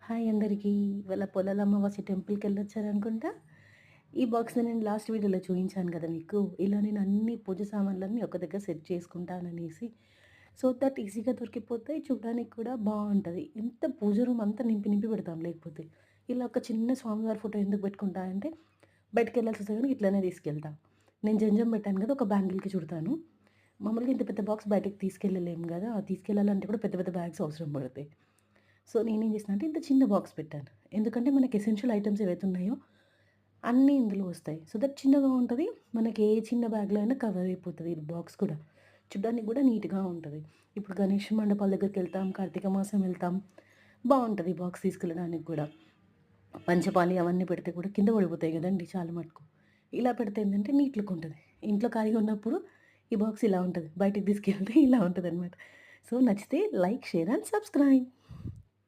Hi అందరికీ. ఇవాళ పొలాల అమావాస్య టెంపుల్‌కెళ్ళొచ్చారనుకుంటా. ఈ బాక్స్‌ని నేను లాస్ట్ వీడియోలో చూయించాను కదా మీకు. ఇలా నేను అన్ని పూజ సామాన్లన్నీ ఒక దగ్గర సెట్ చేసుకుంటాననేసి. సో దట్ ఈజీగా దొరికిపోతాయి. చూడడానికి కూడా బావుంటది. ఎంత పూజ రూమ్ అంతా నింపి నింపి పెడతాం లేకపోతే. ఇలా ఒక చిన్న స్వామివారి ఫోటో ఎందుకు పెట్టుకుంటా అంటే బయటికెళ్ళాల్సొస్తే గనుక ఇట్లనే తీసుకెళ్తా. నేను జంజం పెట్టాను కదా! ఒక బ్యాంగిల్‌కి చుడతాను. మామూలుగా ఇంత పెద్ద బాక్స్ బయటకి తీసుకెళ్ళలేము గదా! తీసుకెళ్ళాలంటే కూడా పెద్ద పెద్ద బ్యాగ్స్ అవసరం పడతాయి. సో, నేనేం చేసినా అంటే ఇంత చిన్న బాక్స్ పెట్టాను. ఎందుకంటే మనకి ఎసెన్షియల్ ఐటెమ్స్ ఏవైతే ఉన్నాయో అన్నీ ఇందులో వస్తాయి. సో దట్ చిన్నగా ఉంటది. మనకి ఏ చిన్న బ్యాగ్‌లో అయినా కవర్ అయిపోతది ఈ బాక్స్ కూడా. చూడ్డానికి కూడా నీట్‌గా ఉంటది. ఇప్పుడు గణేష్ మండపాల దగ్గరికెళ్తాం, కార్తీక మాసం వెళ్తాం. బావుంటది ఈ బాక్స్ తీసుకెళ్ళడానికి గూడా. పంచపాలి అవన్నీ పెడితే కూడా కింద పడిపోతాయి గదండీ చాలా మటుకు. ఇలా పెడితే ఏందంటే నీట్ లుక్ ఉంటది. ఇంట్లో ఖాళీగా ఉన్నప్పుడు ఈ బాక్స్ ఇలా ఉంటది. బయటికి తీసుకెళ్తే ఇలా ఉంటదనమాట. సో, నచ్చితే లైక్, షేర్ అండ్ సబ్స్క్రైబ్.